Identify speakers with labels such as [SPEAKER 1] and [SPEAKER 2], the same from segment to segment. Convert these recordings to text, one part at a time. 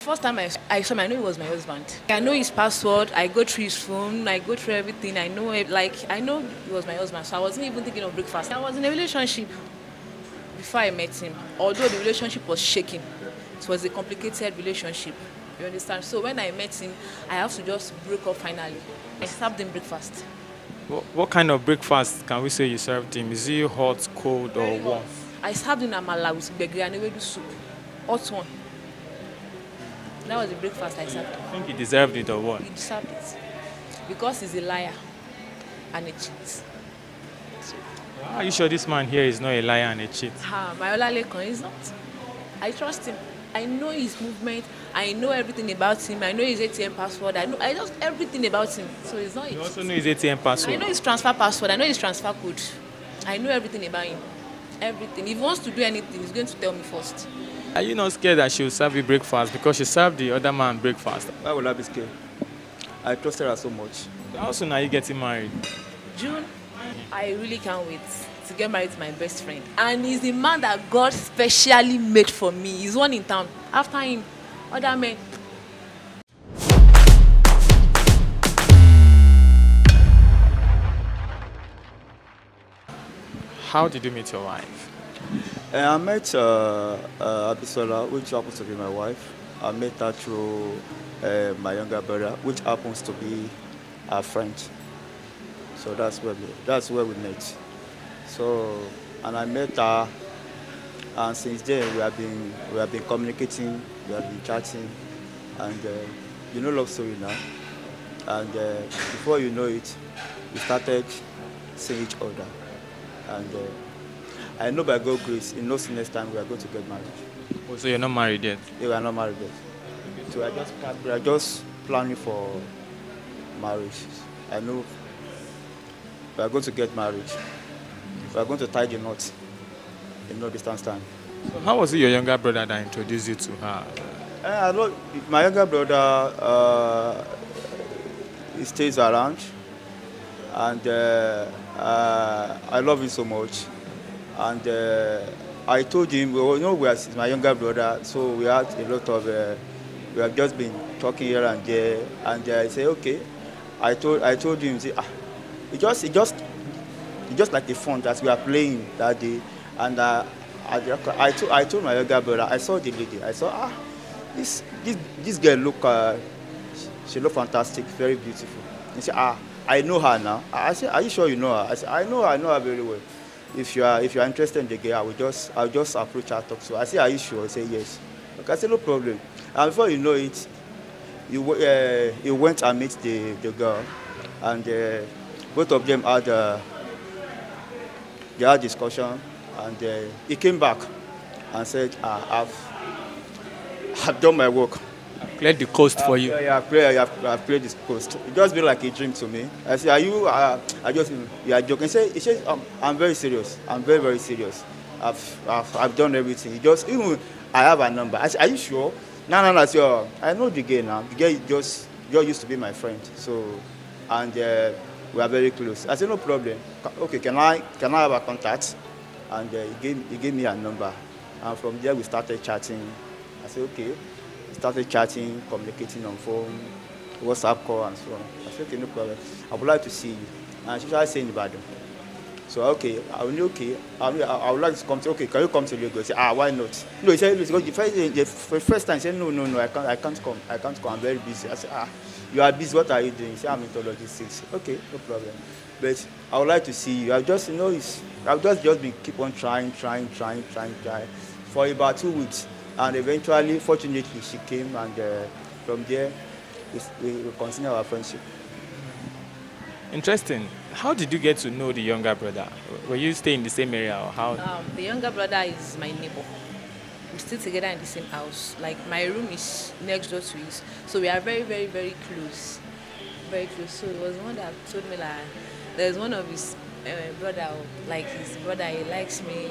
[SPEAKER 1] First time I saw him, I know he was my husband. I know his password. I go through his phone. I go through everything. I know I know he was my husband. So I wasn't even thinking of breakfast. I was in a relationship before I met him. Although the relationship was shaking, it was a complicated relationship. You understand? So when I met him, I have to just break up finally. I served him breakfast.
[SPEAKER 2] What kind of breakfast can we say you served him? Is it hot, cold, or warm?
[SPEAKER 1] I served him amala with gbegiri and ewedu soup. Hot one. That was the breakfast I served him.
[SPEAKER 2] I think he deserved it or what?
[SPEAKER 1] He deserved it. Because he's a liar and a cheat. So,
[SPEAKER 2] Are you sure this man here is not a liar and a cheat?
[SPEAKER 1] my Olamilekan is not. I trust him. I know his movement. I know everything about him. I know his ATM password. I know everything about him. So it's not.
[SPEAKER 2] You also know his ATM password.
[SPEAKER 1] I know his transfer password. I know his transfer code. I know everything about him. Everything. If he wants to do anything, he's going to tell me first.
[SPEAKER 2] Are you not scared that she will serve you breakfast because she served the other man breakfast?
[SPEAKER 3] Why would I be scared? I trusted her so much.
[SPEAKER 2] How soon are you getting married?
[SPEAKER 1] June. I really can't wait to get married to my best friend. And he's the man that God specially made for me. He's one in town. After him, other men.
[SPEAKER 2] How did you meet your wife?
[SPEAKER 3] I met Abisola, which happens to be my wife. I met her through my younger brother, which happens to be our friend. So that's where we met. So, and I met her, and since then we have been communicating, we have been chatting, and you know love story now. And before you know it, we started seeing each other, and I know by God's grace, in no next time we are going to get married.
[SPEAKER 2] Oh, so you're not married yet?
[SPEAKER 3] Yeah, we are not married yet. So we are just planning for marriage. I know we are going to get married. We are going to tie the knot in no distance time.
[SPEAKER 2] So how was it your younger brother that introduced you to her?
[SPEAKER 3] I know my younger brother, he stays around, and I love him so much. And I told him, well, you know, he's my younger brother, so we had a lot of, we have just been talking here and there, and I said, okay. I told him, say, it just like the fun that we are playing that day, and I told my younger brother, I saw the lady, I saw, this girl she look fantastic, very beautiful. He said, I know her now. I said, are you sure you know her? I said, I know her very well. If you are interested in the girl, I'll just approach her, talk to her. I said, are you sure? I said, yes. Okay, I said, no problem. And before you know it, he went and met the girl, and both of them had discussion, and he came back and said, I've done my work.
[SPEAKER 2] I've cleared the coast for you.
[SPEAKER 3] Yeah, I've cleared this coast. It just been like a dream to me. I said, are you, you are joking. He said, I'm very serious. I'm very, very serious. I've done everything. Even I have a number. I said, are you sure? No. I said, I know the girl now. The girl just used to be my friend. So, and we are very close. I said, no problem. Okay, can I have a contact? And he gave me a number. And from there we started chatting. I said, okay. Started chatting, communicating on phone, WhatsApp call, and so on. I said, okay, no problem. I would like to see you. And she started saying Ibadan. So, okay, I would like to come to, okay, can you come to Lagos? I said, why not? No, he said, the first time, he said, no, I can't come, I'm very busy. I said, you are busy, what are you doing? He said, I'm in logistics. Okay, no problem. But I would like to see you. I've just been keep on trying for about 2 weeks. And eventually, fortunately, she came, and from there, we continue our friendship.
[SPEAKER 2] Interesting. How did you get to know the younger brother? Were you staying in the same area, or how?
[SPEAKER 1] The younger brother is my neighbor. We stay together in the same house. Like, my room is next door to his. So we are very, very, very close. Very close. So it was one that told me that there's one of his brother, like his brother, he likes me.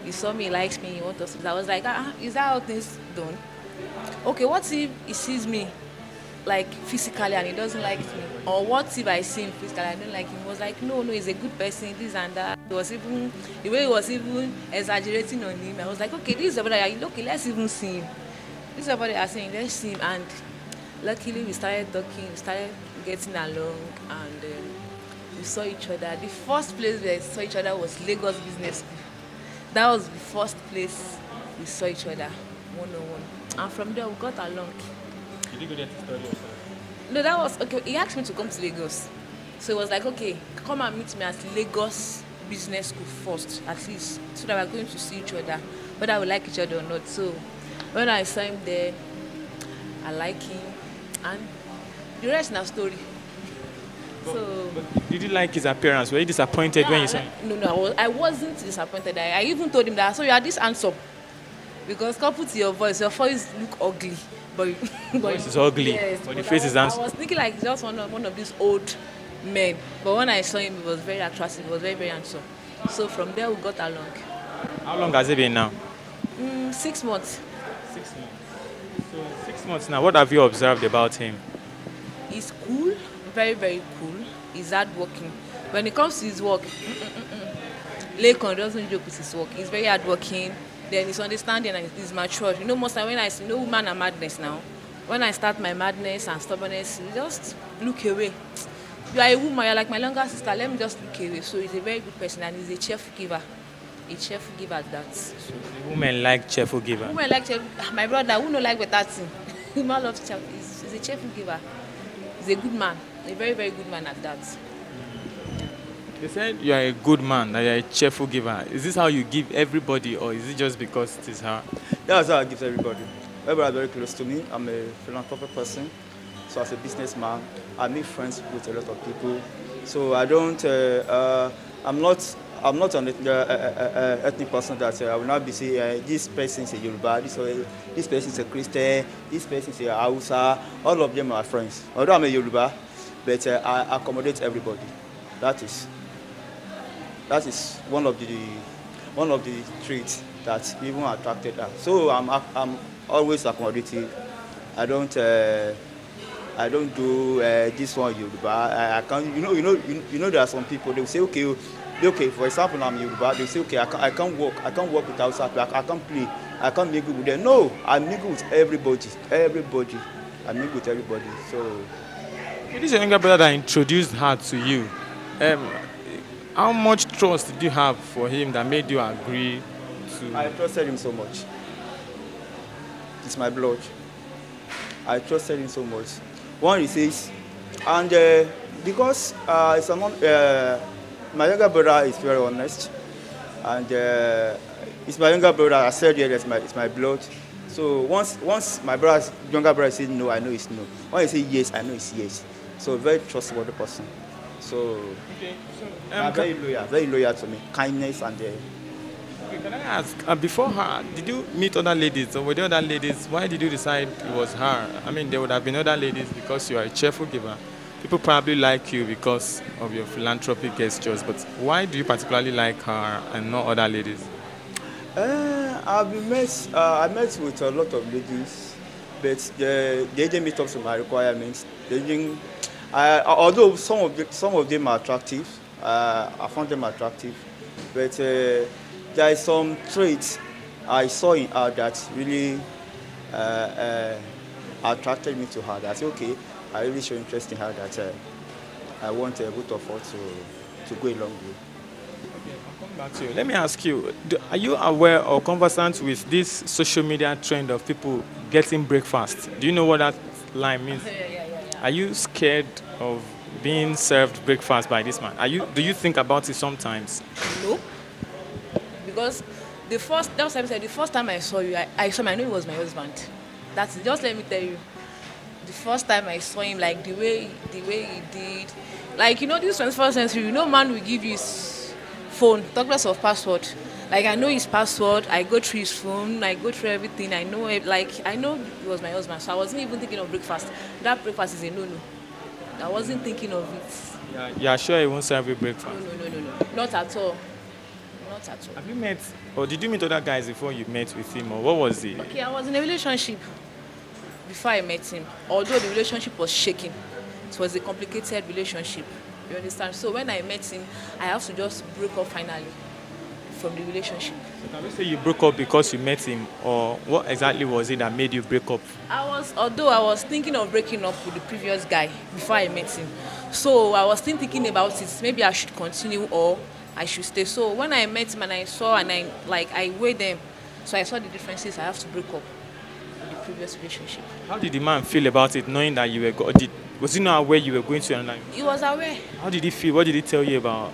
[SPEAKER 1] He saw me, he likes me, he wants us. I was like, is that how things done? Okay, what if he sees me like physically and he doesn't like me? Or what if I see him physically and I don't like him? He was like, no, he's a good person, this and that. The way he was even exaggerating on him. I was like, okay, this is the brother, okay, let's even see him. This is about it. I saying let's see him, and luckily we started talking, we started getting along, and we saw each other. The first place we saw each other was Lagos Business School. That was the first place we saw each other one on one, and from there we got along.
[SPEAKER 2] Did you go there to study yourself?
[SPEAKER 1] No, that was okay. He asked me to come to Lagos, so it was like, okay, come and meet me at Lagos Business School first, at least, so that we're going to see each other, whether we like each other or not. So when I saw him there, I like him, and the rest is now story. So
[SPEAKER 2] But did you like his appearance? Were you disappointed when you saw him?
[SPEAKER 1] no, I wasn't disappointed. I even told him that. So you are this handsome, because coupled to your voice look ugly, but
[SPEAKER 2] Voice is ugly,
[SPEAKER 1] yes,
[SPEAKER 2] but the face is
[SPEAKER 1] I
[SPEAKER 2] handsome.
[SPEAKER 1] was thinking like just one of these old men. But when I saw him, he was very attractive. He was very, very handsome. So from there we got along.
[SPEAKER 2] How long has it been now?
[SPEAKER 1] 6 months.
[SPEAKER 2] 6 months. So 6 months now. What have you observed about him?
[SPEAKER 1] He's cool, very, very cool. He's hardworking. When it comes to his work, Lekan doesn't joke with his work. He's very hardworking. Then he's understanding and he's mature. You know, most time when I see no woman and madness now, when I start my madness and stubbornness, you just look away. You are a woman, you're like my younger sister, let me just look away. So he's a very good person and he's a cheerful giver. A cheerful giver at that. So,
[SPEAKER 2] Women like cheerful giver.
[SPEAKER 1] women like cheerful. My brother, who no like better thing? Man loves cheerful. He's a cheerful giver. He's a good man. A very, very good man at that.
[SPEAKER 2] They said you are a good man, that you are a cheerful giver. Is this how you give everybody, or is it just because it is her?
[SPEAKER 3] That's how I give everybody. Everybody is very close to me. I'm a philanthropic person. So as a businessman, I make friends with a lot of people. So I don't, I'm not an ethnic person that I will not be saying this person is a Yoruba, this person is a Christian, this person is a Hausa. All of them are friends. Although I'm a Yoruba, but I accommodate everybody. That is one of the traits that even attracted her. So I'm always accommodative. I don't do this one Yoruba. I can't. You know there are some people, they will say okay. For example, I'm Yoruba. They say okay, I can't work without people. I can't play. I can't mingle with them. No, I mingle with everybody. I mingle with everybody. So.
[SPEAKER 2] It is your younger brother that introduced her to you. How much trust did you have for him that made you agree to?
[SPEAKER 3] I trusted him so much. It's my blood. I trusted him so much. One he says, and because my younger brother is very honest, and it's my younger brother. I said yeah, it's my blood. So once my younger brother says no, I know it's no. When he says yes, I know it's yes. So very trustworthy person. So,
[SPEAKER 2] Okay.
[SPEAKER 3] very loyal to me. Kindness and
[SPEAKER 2] Okay, can I ask, before her, did you meet other ladies, or were there other ladies? Why did you decide it was her? I mean, there would have been other ladies because you are a cheerful giver. People probably like you because of your philanthropic gestures, but why do you particularly like her and not other ladies?
[SPEAKER 3] I met with a lot of ladies, but they didn't meet up to my requirements. They didn't. Although some of them are attractive, I found them attractive, but there are some traits I saw in her that really attracted me to her. That I said, okay, I really show interest in her that I want both of us to go along with.
[SPEAKER 2] I'll come back to you. Let me ask you, are you aware or conversant with this social media trend of people getting breakfast? Do you know what that line means?
[SPEAKER 1] Yeah.
[SPEAKER 2] Are you scared of being served breakfast by this man? Do you think about it sometimes?
[SPEAKER 1] No, because the first time I saw you, I knew he was my husband. That's it. Just let me tell you, the first time I saw him, like the way he did, like this 21st century, man will give you his phone, talk less of password. Like I know his password, I go through his phone, I go through everything. I know it. Like I know he was my husband, so I wasn't even thinking of breakfast. That breakfast is a no. I wasn't thinking of it.
[SPEAKER 2] Yeah, sure he won't serve you breakfast.
[SPEAKER 1] No, not at all. Not at all.
[SPEAKER 2] Have you met, or did you meet other guys before you met with him, or what was it?
[SPEAKER 1] Okay, I was in a relationship before I met him. Although the relationship was shaking, it was a complicated relationship. You understand? So when I met him, I have to just break up finally. from the relationship.
[SPEAKER 2] So can we say you broke up because you met him, or what exactly was it that made you break up?
[SPEAKER 1] Although I was thinking of breaking up with the previous guy before I met him. So I was still thinking about it. Maybe I should continue or I should stay. So when I met him and I saw and I weighed them, so I saw the differences. I have to break up with the previous relationship.
[SPEAKER 2] How did the man feel about it, knowing that you were was he not aware you were going to another?
[SPEAKER 1] He was aware.
[SPEAKER 2] How did he feel? What did he tell you about?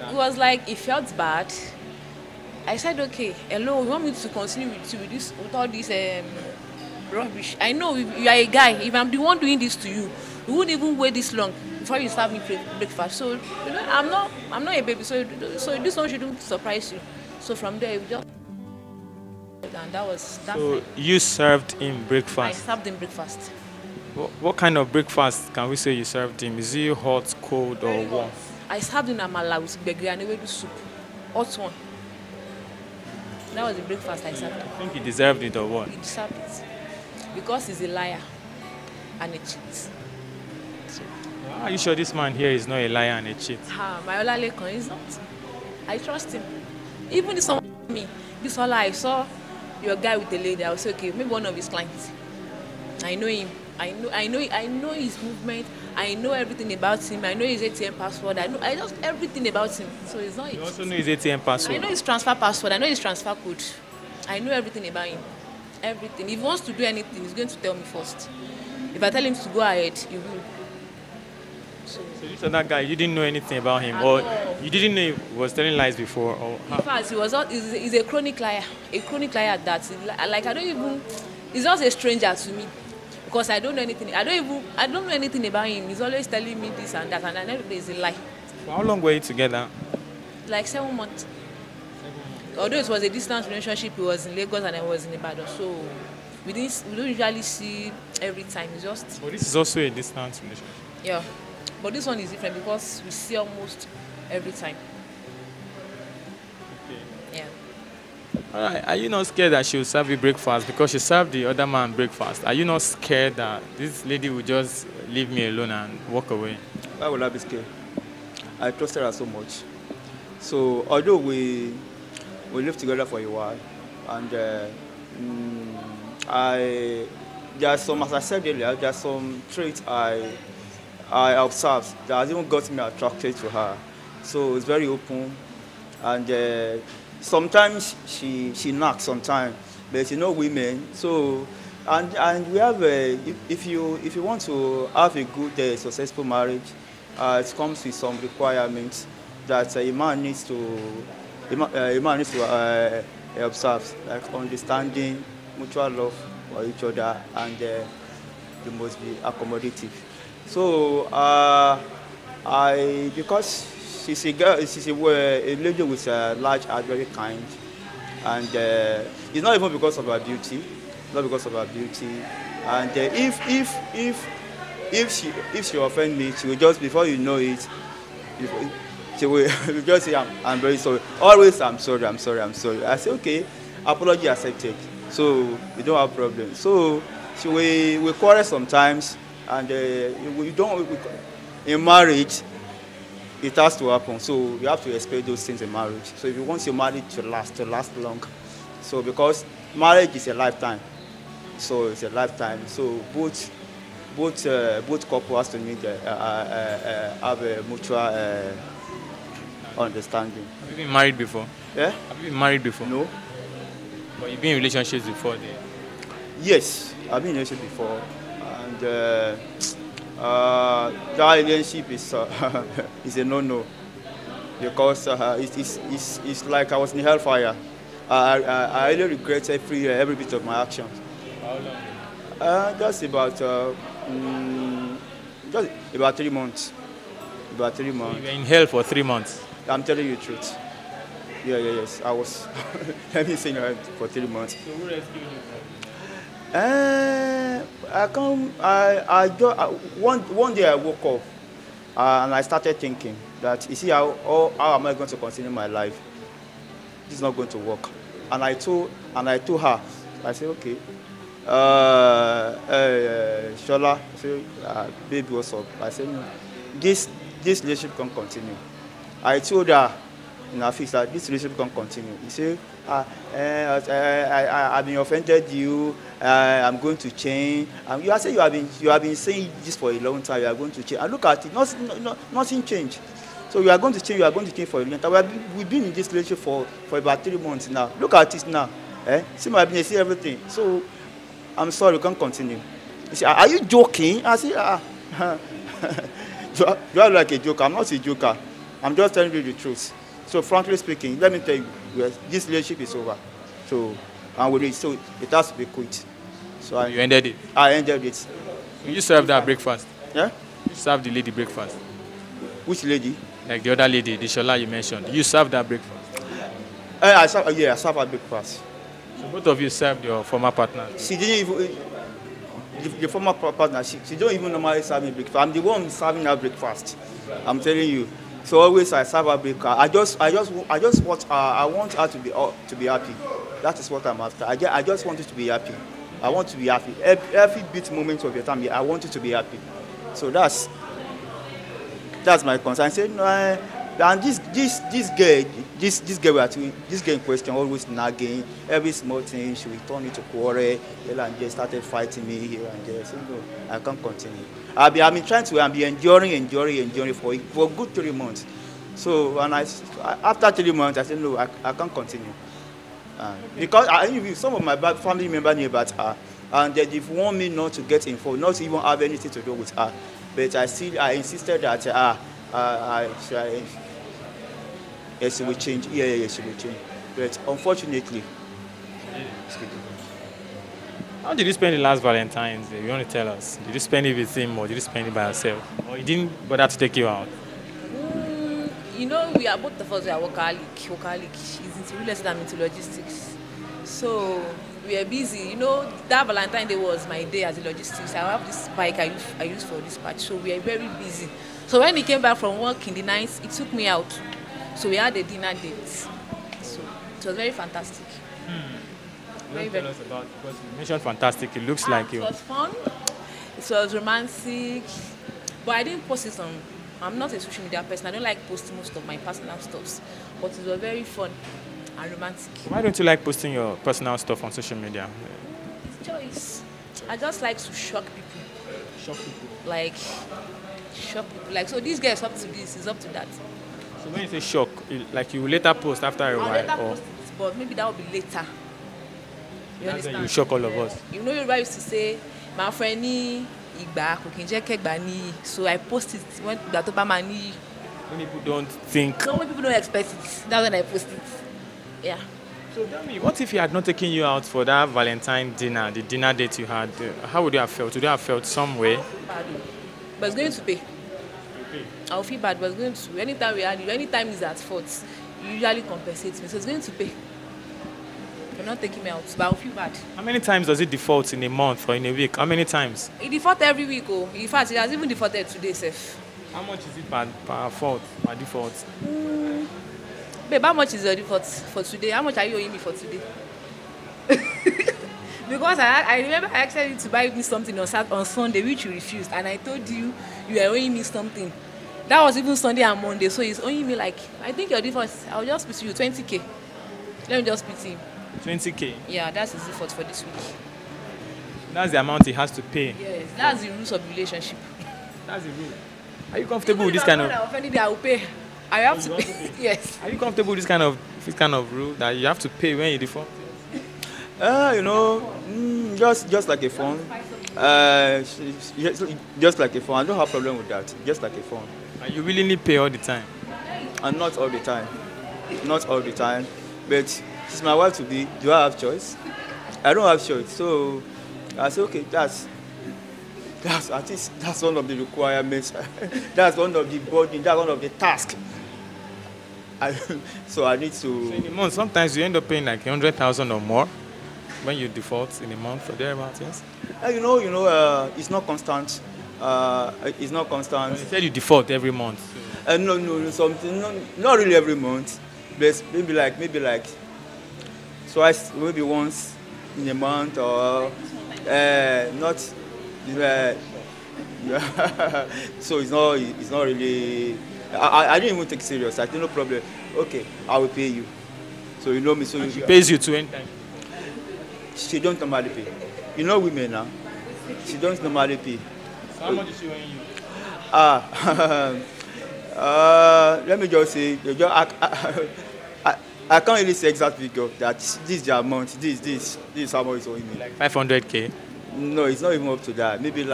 [SPEAKER 1] It was like he felt bad. I said, okay, hello, you want me to continue with all this rubbish? I know you are a guy. If I'm the one doing this to you, you wouldn't even wait this long before you serve me breakfast. So I'm not a baby. So this one shouldn't surprise you. So from there, we just and that.
[SPEAKER 2] So you served him breakfast.
[SPEAKER 1] I served him breakfast.
[SPEAKER 2] What kind of breakfast can we say you served him? Is it hot, cold, or warm?
[SPEAKER 1] I served him amala with gbegiri and ewedu soup, hot one. That was the breakfast I served him.
[SPEAKER 2] I think he deserved it or what?
[SPEAKER 1] He deserved it because he's a liar and a cheat. So,
[SPEAKER 2] are you sure this man here is not a liar and a cheat?
[SPEAKER 1] My Olamilekan is not. I trust him. Even if someone me, this all I saw your guy with the lady, I was okay, maybe one of his clients. I know him. I know his movement. I know everything about him. I know his ATM password. I know everything about him. So it's not.
[SPEAKER 2] You also know his ATM password.
[SPEAKER 1] I know his transfer password. I know his transfer code. I know everything about him. Everything. If he wants to do anything, he's going to tell me first. If I tell him to go ahead, he will. So
[SPEAKER 2] this other guy, you didn't know anything about him, or you didn't know he was telling lies before, or
[SPEAKER 1] in fact, he's a chronic liar. A chronic liar at that. Like I don't even. He's just a stranger to me. Because I don't know anything. I don't know anything about him. He's always telling me this and that, and I know it's a lie.
[SPEAKER 2] For how long were you together?
[SPEAKER 1] Like 7 months. Although it was a distant relationship, he was in Lagos and I was in Ibadan, so we don't usually see every time. It's just.
[SPEAKER 2] But this is also a distant relationship.
[SPEAKER 1] Yeah, but this one is different because we see almost every time. Okay. Yeah.
[SPEAKER 2] All right. Are you not scared that she will serve you breakfast because she served the other man breakfast? Are you not scared that this lady will just leave me alone and walk away?
[SPEAKER 3] Why would I be scared? I trusted her so much. So although we lived together for a while, and there's some, as I said earlier, there's some traits I observed that has even got me attracted to her. So it's very open, and sometimes she knocks sometimes, but you know women. So and we have if you want to have a good successful marriage, it comes with some requirements that a man needs to observe, like understanding, mutual love for each other, and you must be accommodative. So because she's a girl, she's a lady with a large heart, very kind, and it's not even because of her beauty, not because of her beauty. And if she offend me, she will just, before you know it, she will just say, I'm very sorry. Always, I'm sorry. I say, okay, apology accepted. So we don't have problems. So we quarrel sometimes, and in marriage, it has to happen. So you have to expect those things in marriage. So if you want your marriage to last long, so because marriage is a lifetime, so it's a lifetime. So both couples has to have a mutual understanding.
[SPEAKER 2] Have you been married before?
[SPEAKER 3] Yeah.
[SPEAKER 2] Have you been married before?
[SPEAKER 3] No.
[SPEAKER 2] But you've been in relationships before then?
[SPEAKER 3] Yes, I've been in a relationship before, and that relationship is is a no-no, because it's like I was in hellfire. I really regret every bit of my actions.
[SPEAKER 2] How long?
[SPEAKER 3] Just about 3 months. About 3 months.
[SPEAKER 2] So you were in hell for 3 months?
[SPEAKER 3] I'm telling you the truth. Yes. I was. Let me say for 3 months.
[SPEAKER 2] So who rescued you?
[SPEAKER 3] One day I woke up and I started thinking that, you see, how am I going to continue my life? This is not going to work. And I told her, I said, okay, Shola, I said, baby, what's up? I said, no, this relationship can't continue. I told her in our face that this relationship can continue. You say, I've been offended you, I'm going to change. You are saying you have been saying this for a long time, you are going to change. And look at it, nothing changed. So you are going to change for a long time. We've been in this relationship for about 3 months now. Look at it now. See my business, see everything. So I'm sorry, you can't continue. You say, are you joking? I say, you are like a joker. I'm not a joker. I'm just telling you the truth. So frankly speaking, let me tell you, yes, this relationship is over. So so it has to be quit. So
[SPEAKER 2] You ended it.
[SPEAKER 3] I ended it.
[SPEAKER 2] You served that breakfast.
[SPEAKER 3] Yeah?
[SPEAKER 2] You served the lady breakfast.
[SPEAKER 3] Which lady?
[SPEAKER 2] Like the other lady, the Shola you mentioned. You served that breakfast.
[SPEAKER 3] I served a breakfast.
[SPEAKER 2] So both of you served your former partner.
[SPEAKER 3] She didn't even, the former partner, she don't even normally serve me breakfast. I'm the one serving her breakfast. I'm telling you. So always I serve her breakfast. I want her to be happy. That is what I'm after. I just want you to be happy. I want to be happy. Every bit moment of your time, I want you to be happy. So that's my concern. I said no. And this girl in question always nagging. Every small thing she will turn into quarrel. And just started fighting me here and there. So no, I can't continue. I've been trying to be enduring for a good 3 months. So after 3 months, I said no, I can't continue. Because some of my family members knew about her, and they want me not to get involved, not to even have anything to do with her. But I insisted that yes, she will change. Yeah, she will change. But unfortunately,
[SPEAKER 2] How did you spend the last Valentine's Day? You want to tell us? Did you spend it with him or did you spend it by yourself? Or he didn't bother to take you out?
[SPEAKER 1] We are both of us, we are workaholic. He's into real estate, I'm into logistics. So we are busy. That Valentine Day was my day as a logistics. I have this bike I use for dispatch. So we are very busy. So when he came back from work in the night, he took me out. So we had a dinner date. So it was very fantastic.
[SPEAKER 2] Tell us about, because you mentioned fantastic, it looks like you.
[SPEAKER 1] It was fun, it was romantic, but I didn't post it on. I'm not a social media person. I don't like posting most of my personal stuff, but it was very fun and romantic.
[SPEAKER 2] Why don't you like posting your personal stuff on social media?
[SPEAKER 1] It's choice. I just like to shock people.
[SPEAKER 2] Shock people.
[SPEAKER 1] Like so this guy is up to this, is up to that.
[SPEAKER 2] So when you say shock, like you will later post after a
[SPEAKER 1] I'll
[SPEAKER 2] while?
[SPEAKER 1] later
[SPEAKER 2] Or
[SPEAKER 1] post it, but maybe that will be later. You
[SPEAKER 2] that's when
[SPEAKER 1] understand?
[SPEAKER 2] you shock all of us.
[SPEAKER 1] Yoruba used to say, my friend ni igba kò kí n jẹ́ kẹ́gbà níyì. So I post it when ìgbà tó bá máa níyì.
[SPEAKER 2] When people don't think.
[SPEAKER 1] So when people don't expect it, that's when I post it. Yeah.
[SPEAKER 2] So tell me, what if he had not taken you out for that Valentine dinner, the dinner date you had? How would you have felt? Would you have felt some way?
[SPEAKER 1] Bad. But it's going to pay. I'll feel bad, but it's going to. Anytime he's at fault, you usually compensate me. So it's going to pay. You're not taking me out, but I'll feel bad.
[SPEAKER 2] How many times does it default in a month or in a week? How many times?
[SPEAKER 1] It defaults every week. In fact, it has even defaulted today, Seth.
[SPEAKER 2] How much is it per fault, per default?
[SPEAKER 1] Babe, how much is your default for today? How much are you owing me for today? Because I remember I asked you to buy me something on Sunday, which you refused, and I told you you were owing me something. That was even Sunday and Monday, so he's owing me like, I think your default, I'll just put you 20K. Let me just put him.
[SPEAKER 2] 20K?
[SPEAKER 1] Yeah, that's his default for this week.
[SPEAKER 2] That's the amount he has to pay?
[SPEAKER 1] Yes, that's the rules of the relationship.
[SPEAKER 2] That's the rule. Are you comfortable with this kind of...
[SPEAKER 1] I will pay. I have to pay. Yes.
[SPEAKER 2] Are you comfortable with this kind of rule that you have to pay when you default?
[SPEAKER 3] Just like a phone. Just like a phone. I don't have a problem with that. Just like a phone.
[SPEAKER 2] And you willingly pay all the time?
[SPEAKER 3] And not all the time. Not all the time. But she's my wife to be. Do I have choice? I don't have choice. So I say, okay, that's one of the requirements. That's one of the burden. That's one of the tasks. So I need to.
[SPEAKER 2] So in a month, sometimes you end up paying like 100,000 or more when you default in a month or thereabouts. Yes.
[SPEAKER 3] It's not constant. It's not constant.
[SPEAKER 2] You said you default every month.
[SPEAKER 3] No, something. Not really every month. But maybe like twice, maybe once in a month, or not. So it's not really. I didn't even take it serious. I said, no problem. Okay, I will pay you. So you know me. So
[SPEAKER 2] And she pays you to anytime.
[SPEAKER 3] she don't normally pay. You know women now. She don't normally pay.
[SPEAKER 2] So how much is she owing you?
[SPEAKER 3] Let me just say, I can't really say exact figure that this is the amount. This is how much it's owing me.
[SPEAKER 2] Like 500k.
[SPEAKER 3] No, it's not even up to that. Maybe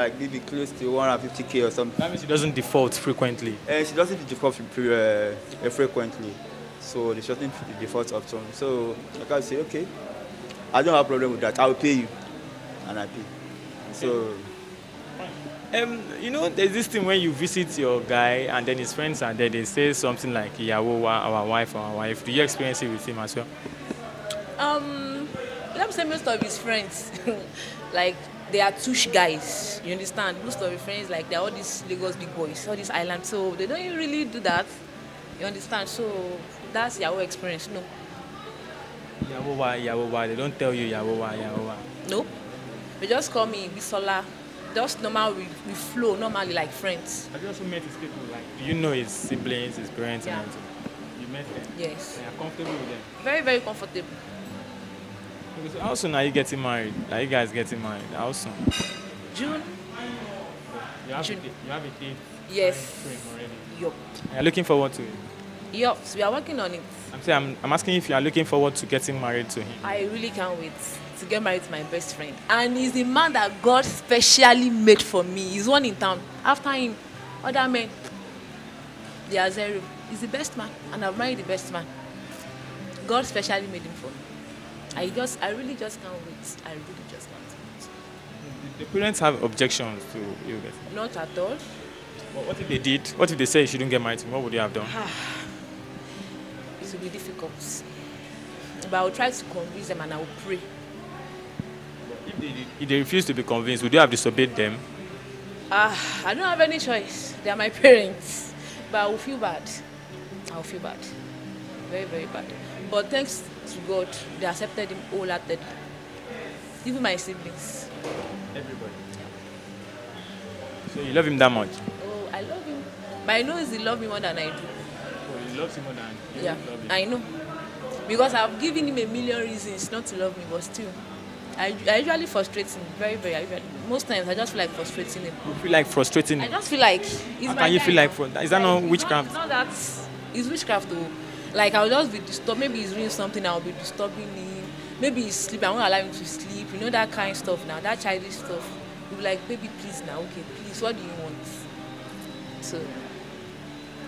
[SPEAKER 3] close to 150k or something.
[SPEAKER 2] That means she doesn't default frequently.
[SPEAKER 3] And she doesn't default frequently. So there's nothing default option. So I can say, okay, I don't have a problem with that. I will pay you, and I pay. So.
[SPEAKER 2] You know, there's this thing when you visit your guy and then his friends are there, they say something like "Yawo, our wife." Do you experience it with him as well?
[SPEAKER 1] Let me say most of his friends, like they are tush guys. You understand? Most of his friends, like they're all these Lagos big boys, all these islands, so they don't even really do that. You understand? So that's your experience, no?
[SPEAKER 2] Yawo, they don't tell you Yawo.
[SPEAKER 1] No, they just call me Bisola. Just normal, we flow normally like friends.
[SPEAKER 2] Have you also met his people? Like, do you know his siblings, his parents,
[SPEAKER 1] Yeah.
[SPEAKER 2] and everything? You met them?
[SPEAKER 1] Yes.
[SPEAKER 2] And you're comfortable with them?
[SPEAKER 1] Very, very comfortable.
[SPEAKER 2] Okay, so how soon are you getting married? Are you guys getting married? How soon?
[SPEAKER 1] June?
[SPEAKER 2] You have
[SPEAKER 1] June.
[SPEAKER 2] you have a date
[SPEAKER 1] Yes.
[SPEAKER 2] frame already.
[SPEAKER 1] Yup.
[SPEAKER 2] And you're looking forward to it?
[SPEAKER 1] Yup. So we are working on it.
[SPEAKER 2] I'm asking if you are looking forward to getting married to him.
[SPEAKER 1] I really can't wait to get married to my best friend. And he's the man that God specially made for me. He's one in town. After him, other men, they are zero. He's the best man, and I've married the best man. God specially made him for me. I really just can't wait. I really just can't wait.
[SPEAKER 2] The parents have objections to you guys.
[SPEAKER 1] Not at all.
[SPEAKER 2] But what if they did? What if they say you shouldn't get married to him? What would you have done?
[SPEAKER 1] It will be difficult. But I will try to convince them and I will pray.
[SPEAKER 2] If they refuse to be convinced, would you have disobeyed them?
[SPEAKER 1] I don't have any choice. They are my parents. But I will feel bad. I will feel bad. Very, very bad. But thanks to God, they accepted him wholeheartedly. Even my siblings.
[SPEAKER 2] Everybody. So you love him that much?
[SPEAKER 1] Oh, I love him. But I know he loves me more than I do.
[SPEAKER 2] Oh, he loves him more than you
[SPEAKER 1] Yeah,
[SPEAKER 2] love him.
[SPEAKER 1] I know. Because I've given him a million reasons not to love me, but still. I usually frustrate him. Very, very. Most times I just feel like frustrating him.
[SPEAKER 2] You feel like frustrating
[SPEAKER 1] I
[SPEAKER 2] him?
[SPEAKER 1] just feel like he's
[SPEAKER 2] How
[SPEAKER 1] my
[SPEAKER 2] can you
[SPEAKER 1] guy
[SPEAKER 2] feel
[SPEAKER 1] now.
[SPEAKER 2] like is that not
[SPEAKER 1] It's
[SPEAKER 2] witchcraft?
[SPEAKER 1] It's not that. It's witchcraft though. Like I'll just be disturbed. Maybe he's doing something, I'll be disturbing him. Maybe he's sleeping, I won't allow him to sleep. You know that kind of stuff now, that childish stuff. You'll be like, baby, please now, okay, please, what do you want? So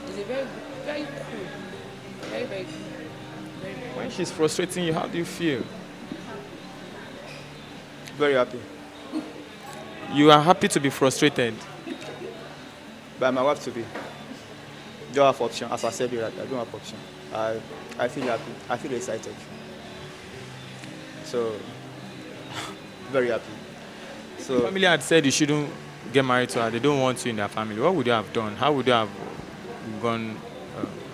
[SPEAKER 1] it's a very good, very cool. Very, very cool. Very, very
[SPEAKER 2] When she's frustrating you, how do you feel?
[SPEAKER 3] Very happy.
[SPEAKER 2] You are happy to be frustrated.
[SPEAKER 3] By my wife to be. Don't have option. As I said, I don't have option. I feel happy. I feel excited. So, very happy. So,
[SPEAKER 2] Family had said you shouldn't get married to her. They don't want you in their family. What would you have done? How would you have gone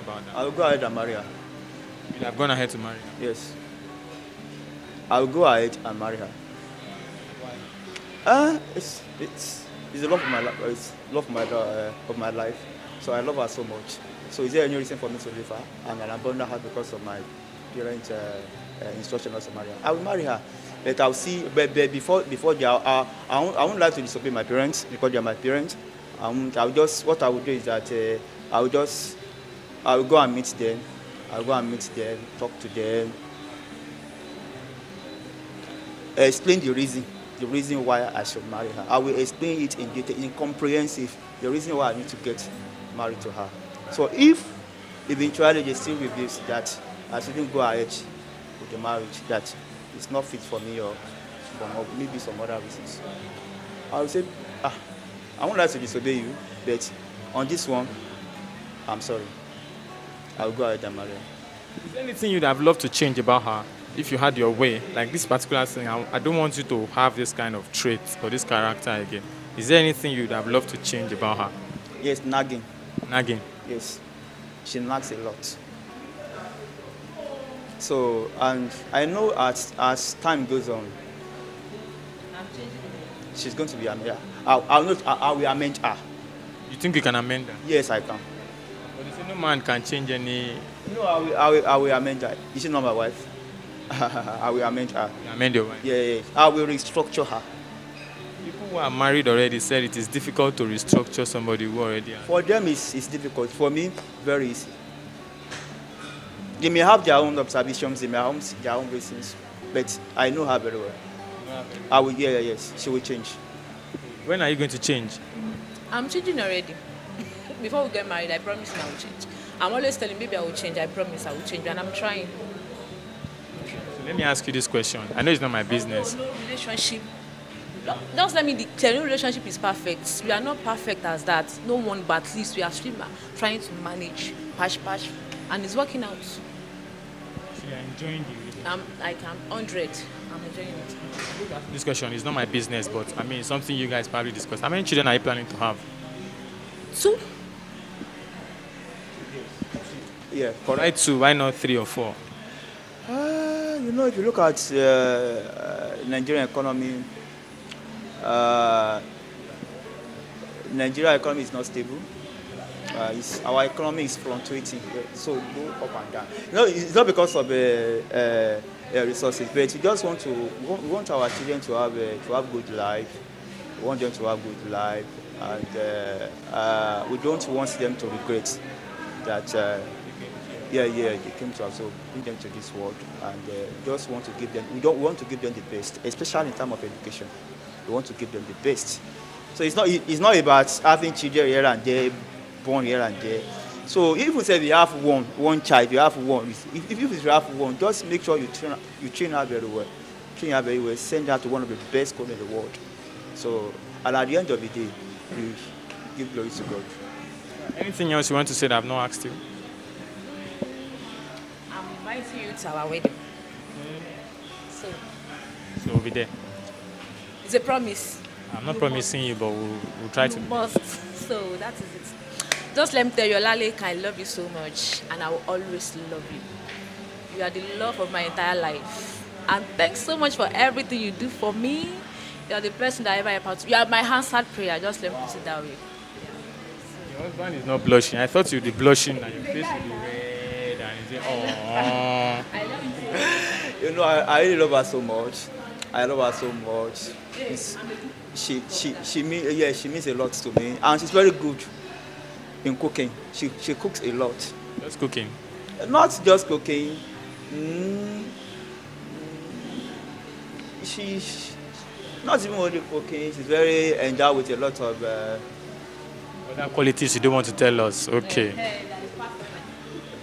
[SPEAKER 2] about that?
[SPEAKER 3] I'll go ahead and marry her.
[SPEAKER 2] You'd have gone ahead to marry her.
[SPEAKER 3] Yes. I'll go ahead and marry her. It's the love of my life. It's love of my life. So I love her so much. So is there any reason for me to leave her and I'll abandon her because of my parents' instruction not to marry her? I will marry her. But I'll see. But before I won't like to disobey my parents because they are my parents. What I will do is that I will go and meet them. I'll go and meet them, talk to them, explain the reason why I should marry her. I will explain it in detail, in comprehensive, the reason why I need to get married to her. So if eventually they still refuse that I shouldn't go ahead with the marriage, that it's not fit for me or maybe some other reasons, I will say, I won't like to disobey you, but on this one, I'm sorry. I'll go ahead and marry her.
[SPEAKER 2] Is there anything you'd have loved to change about her if you had your way? Like this particular thing, I don't want you to have this kind of trait or this character again. Is there anything you'd have loved to change about her?
[SPEAKER 3] Yes, nagging.
[SPEAKER 2] Nagging?
[SPEAKER 3] Yes. She nags a lot. So, and I know as time goes on, she's going to be amended. I will amend her.
[SPEAKER 2] You think you can amend her?
[SPEAKER 3] Yes, I can.
[SPEAKER 2] But No man can change any.
[SPEAKER 3] No, I will amend her. Is she not my wife? I will amend her.
[SPEAKER 2] Amend your wife.
[SPEAKER 3] Yeah. I will restructure her.
[SPEAKER 2] People who are married already said it is difficult to restructure somebody who already.
[SPEAKER 3] For them, it's difficult. For me, very easy. They may have their own observations, they may have their own reasons, but I know her very well. I will. Yes. She will change.
[SPEAKER 2] When are you going to change?
[SPEAKER 1] I'm changing already. Before we get married, I promise I will change. I'm always telling baby I will change. I promise I will change, and I'm trying.
[SPEAKER 2] So let me ask you this question. I know it's not my business.
[SPEAKER 1] No relationship. Just let me tell you, no relationship is perfect. We are not perfect as that. No one, but at least we are still trying to manage, patch, and it's working out.
[SPEAKER 2] So you're enjoying the relationship?
[SPEAKER 1] I'm 100. I'm enjoying it.
[SPEAKER 2] This question is not my business, but I mean, it's something you guys probably discussed. How many children are you planning to have?
[SPEAKER 1] 2.
[SPEAKER 3] Yeah,
[SPEAKER 2] Why
[SPEAKER 3] correct.
[SPEAKER 2] 2? Why not 3 or 4?
[SPEAKER 3] If you look at Nigerian economy, Nigerian economy is not stable. Our economy is fluctuating, so go up and down. It's not because of resources, but we want our children to have good life. We want them to have good life, and we don't want them to regret that. They came to us, so bring them to this world, and just want to give them. We want to give them the best, especially in terms of education. We want to give them the best. So it's not about having children here and there, born here and there. So if we say we have one child, you have one. If you have one, just make sure you train her very well. Train her very well. Send her to one of the best schools in the world. So, and at the end of the day, you give glory to God.
[SPEAKER 2] Anything else you want to say that I've not asked you?
[SPEAKER 1] I'm inviting you to our wedding. So
[SPEAKER 2] So we'll be there.
[SPEAKER 1] it's a promise.
[SPEAKER 2] I'm not promising you, but we'll try to.
[SPEAKER 1] You must. So that is it. Just let me tell you, Olamilekan, I love you so much, and I will always love you. You are the love of my entire life. And thanks so much for everything you do for me. You are the person that I ever helped out. You are my answered prayer. Just let me put it that way.
[SPEAKER 2] Your husband is not blushing. I thought you'd be blushing and your face would be red and he's saying, oh.
[SPEAKER 1] I love you.
[SPEAKER 3] I really love her so much. I love her so much. She means a lot to me, and she's very good in cooking. She cooks a lot.
[SPEAKER 2] Just cooking.
[SPEAKER 3] Not just cooking. She's not even only cooking. She's very endowed with a lot of
[SPEAKER 2] Other qualities you don't want to tell us. Okay.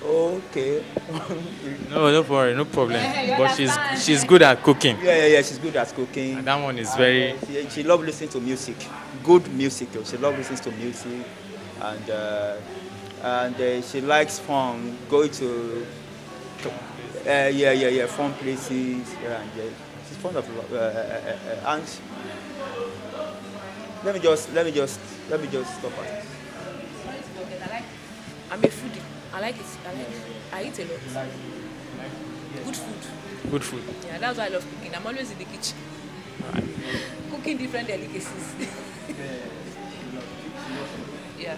[SPEAKER 3] okay.
[SPEAKER 2] No, don't worry, no problem. But she's good at cooking.
[SPEAKER 3] Yeah. She's good at cooking.
[SPEAKER 2] And that one is very.
[SPEAKER 3] She loves listening to music. Good music. Though. She loves listening to music, and she likes fun. Going to fun places. Yeah, and she's fond of and let me just stop her.
[SPEAKER 1] I'm a foodie. I like it. I eat a lot. Good food.
[SPEAKER 2] Good food.
[SPEAKER 1] Yeah, that's why I love cooking. I'm always in the kitchen. Cooking different delicacies. Yeah.